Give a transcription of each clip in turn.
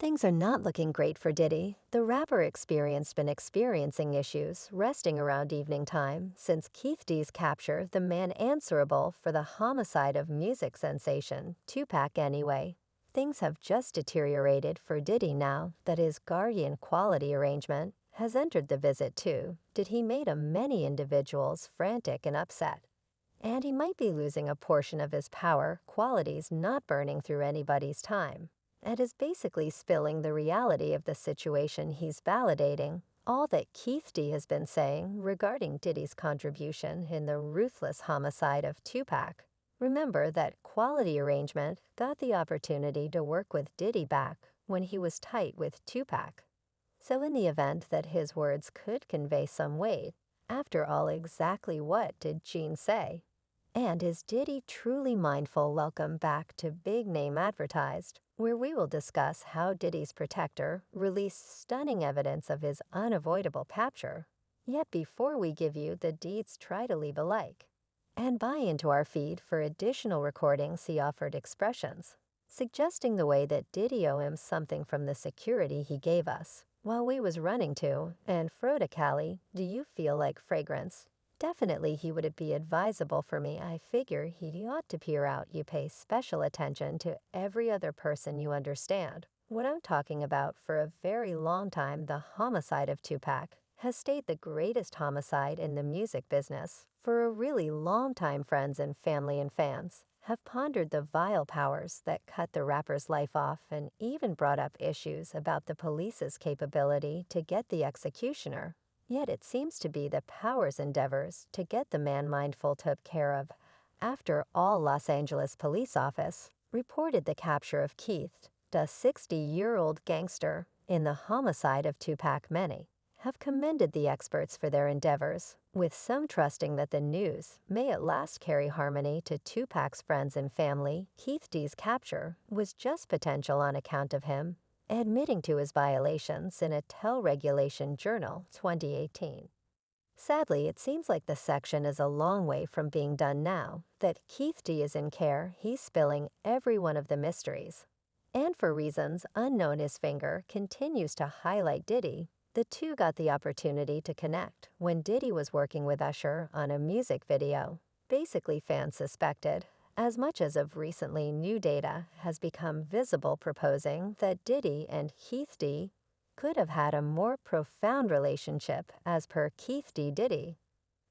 Things are not looking great for Diddy. The rapper been experiencing issues resting around evening time since Keith D's capture the man answerable for the homicide of music sensation, Tupac anyway. Things have just deteriorated for Diddy now that his guardian quality arrangement has entered the visit too. Did he made a many individuals frantic and upset. And he might be losing a portion of his power, qualities not burning through anybody's time, and is basically spilling the reality of the situation he's validating, all that Keith D has been saying regarding Diddy's contribution in the ruthless homicide of Tupac. Remember that quality arrangement got the opportunity to work with Diddy back when he was tight with Tupac. So in the event that his words could convey some weight, after all, exactly what did Gene say? And is Diddy truly mindful? Welcome back to Big Name Advertised, where we will discuss how Diddy's protector released stunning evidence of his unavoidable capture. Yet before we give you the deeds, try to leave a like and buy into our feed for additional recordings. He offered expressions, suggesting the way that Diddy owe him something from the security he gave us while we was running to, and Froda Cali, do you feel like fragrance? Definitely he would it be advisable for me. I figure he ought to peer out. You pay special attention to every other person you understand. What I'm talking about for a very long time, the homicide of Tupac has stayed the greatest homicide in the music business. For a really long time, friends and family and fans have pondered the vile powers that cut the rapper's life off and even brought up issues about the police's capability to get the executioner. Yet it seems to be the power's endeavors to get the man mindful took care of. After all, Los Angeles Police Office reported the capture of Keith, the 60-year-old gangster, in the homicide of Tupac. Many have commended the experts for their endeavors, with some trusting that the news may at last carry harmony to Tupac's friends and family. Keith D's capture was just potential on account of him admitting to his violations in a Tell Regulation Journal 2018. Sadly, it seems like the section is a long way from being done now that Keith D is in care. He's spilling every one of the mysteries. And for reasons unknown, his finger continues to highlight Diddy. The two got the opportunity to connect when Diddy was working with Usher on a music video. Basically, fans suspected, as much as of recently new data has become visible proposing that Diddy and Keith D could have had a more profound relationship. As per Keith D, Diddy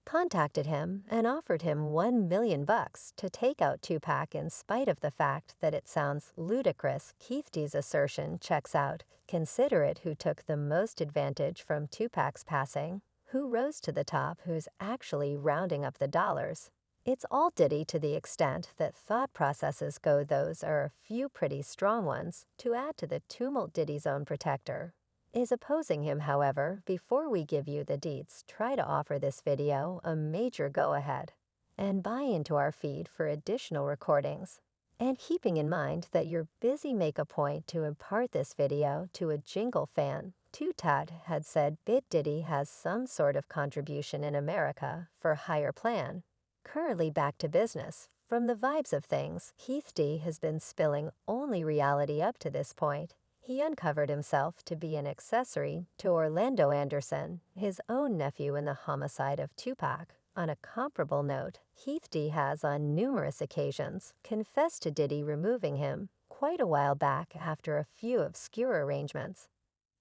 contacted him and offered him $1 million to take out Tupac in spite of the fact that it sounds ludicrous. Keith D's assertion checks out. Consider it who took the most advantage from Tupac's passing, who rose to the top, who's actually rounding up the dollars. It's all Diddy to the extent that thought processes go. Those are a few pretty strong ones to add to the tumult. Diddy's own protector is opposing him. However, before we give you the deets, try to offer this video a major go-ahead and buy into our feed for additional recordings. And keeping in mind that you're busy, make a point to impart this video to a Jingle fan. Tutat had said Bit Diddy has some sort of contribution in America for hire plan. Currently back to business. From the vibes of things, Keith D has been spilling only reality up to this point. He uncovered himself to be an accessory to Orlando Anderson, his own nephew, in the homicide of Tupac. On a comparable note, Keith D has on numerous occasions confessed to Diddy removing him quite a while back after a few obscure arrangements.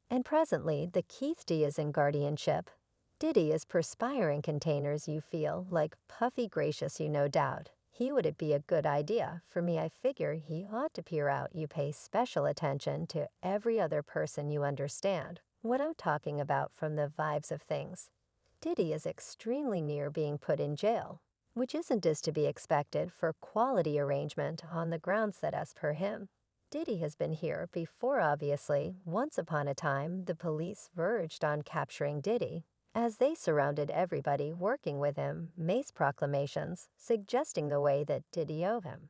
And presently, the Keith D is in guardianship. Diddy is perspiring containers. You feel like puffy gracious, you no doubt. He would it be a good idea for me? I figure he ought to peer out. You pay special attention to every other person you understand. What I'm talking about from the vibes of things. Diddy is extremely near being put in jail, which isn't as to be expected for quality arrangement on the grounds that, as per him, Diddy has been here before. Obviously, once upon a time, the police verged on capturing Diddy, as they surrounded everybody working with him, mace proclamations suggesting the way that Diddy owed him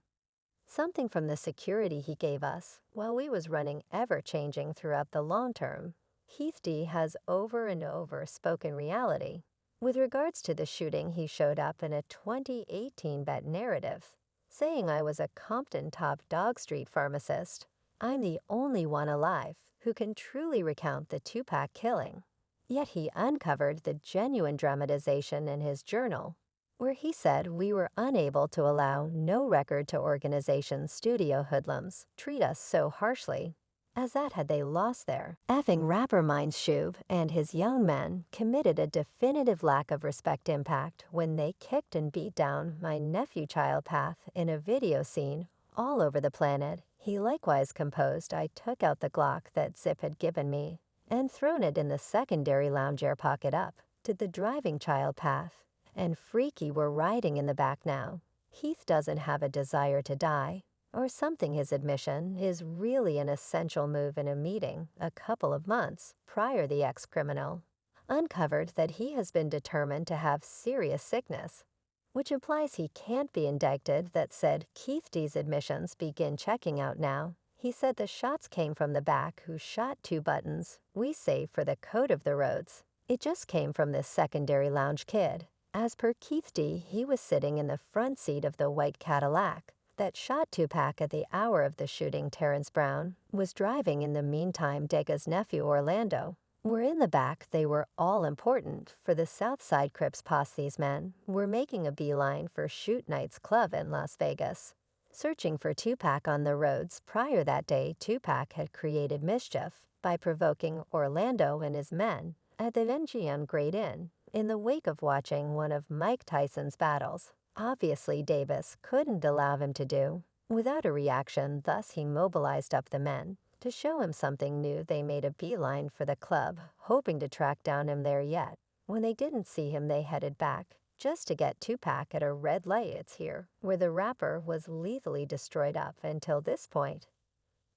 something from the security he gave us while we was running, ever-changing throughout the long term. Keith D has over and over spoken reality. With regards to the shooting, he showed up in a 2018 bet narrative, saying I was a Compton top dog street pharmacist. I'm the only one alive who can truly recount the Tupac killing. Yet he uncovered the genuine dramatization in his journal, where he said we were unable to allow no record to organization studio hoodlums treat us so harshly, as that had they lost their effing rapper minds. Shub and his young men committed a definitive lack of respect impact when they kicked and beat down my nephew Child Path in a video scene all over the planet. He likewise composed I took out the Glock that Zip had given me and thrown it in the secondary lounge air pocket up to the driving Child Path, and Freaky were riding in the back now. Heath doesn't have a desire to die, or something. His admission is really an essential move in a meeting a couple of months prior. The ex-criminal uncovered that he has been determined to have serious sickness, which implies he can't be indicted. That said, Keith D's admissions begin checking out now. He said the shots came from the back, who shot 2 buttons we save for the code of the roads. It just came from this secondary lounge kid. As per Keith D, he was sitting in the front seat of the white Cadillac that shot Tupac at the hour of the shooting. Terrence Brown was driving in the meantime. Dega's nephew Orlando were in the back. They were all important for the Southside Crips posse. These men were making a beeline for Shoot Night's club in Las Vegas, searching for Tupac on the roads. Prior that day, Tupac had created mischief by provoking Orlando and his men at the MGM Great Inn in the wake of watching one of Mike Tyson's battles. Obviously, Davis couldn't allow him to do without a reaction, thus he mobilized up the men to show him something new. They made a beeline for the club, hoping to track down him there. Yet when they didn't see him, they headed back just to get Tupac at a red light. It's here where the rapper was lethally destroyed. Up until this point,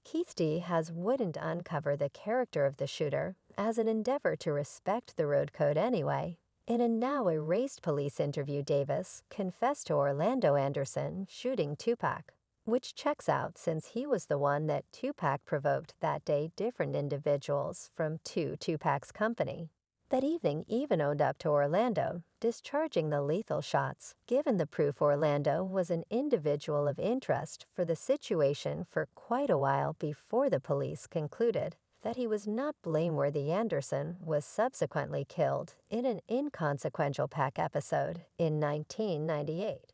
Keith D wouldn't uncover the character of the shooter as an endeavor to respect the road code anyway. In a now erased police interview, Davis confessed to Orlando Anderson shooting Tupac, which checks out since he was the one that Tupac provoked that day. Different individuals from Tupac's company that evening even owned up to Orlando discharging the lethal shots. Given the proof, Orlando was an individual of interest for the situation for quite a while before the police concluded that he was not blameworthy. Anderson was subsequently killed in an inconsequential Pac episode in 1998.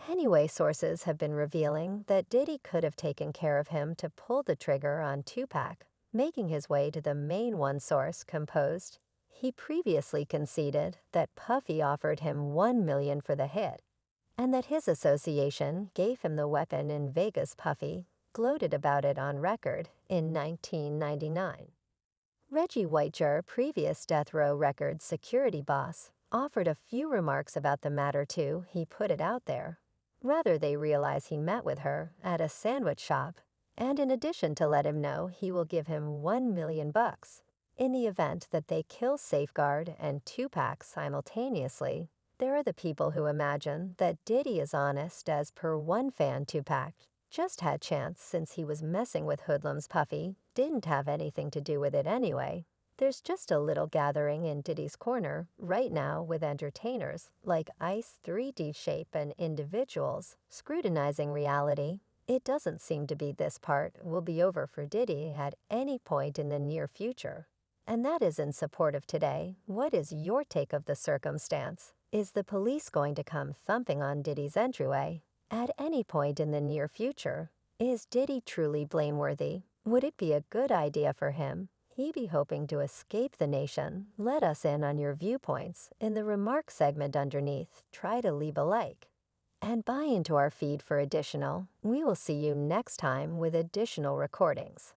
Anyway, sources have been revealing that Diddy could have taken care of him to pull the trigger on Tupac, making his way to the main. One source composed he previously conceded that Puffy offered him $1 million for the hit, and that his association gave him the weapon in Vegas. Puffy gloated about it on record in 1999. Reggie Whitejar, previous Death Row Records security boss, offered a few remarks about the matter too. He put it out there. Rather, they realize he met with her at a sandwich shop, and in addition to let him know he will give him $1 million in the event that they kill Safeguard and Tupac simultaneously. There are the people who imagine that Diddy is honest. As per one fan, Tupac just had chance since he was messing with hoodlums. Puffy didn't have anything to do with it anyway. There's just a little gathering in Diddy's corner right now with entertainers like Ice, 3D Shape, and individuals scrutinizing reality. It doesn't seem to be this part will be over for Diddy at any point in the near future. And that is in support of today. What is your take of the circumstance? Is the police going to come thumping on Diddy's entryway at any point in the near future? Is Diddy truly blameworthy? Would it be a good idea for him? He be hoping to escape the nation? Let us in on your viewpoints in the remarks segment underneath. Try to leave a like and buy into our feed for additional. We will see you next time with additional recordings.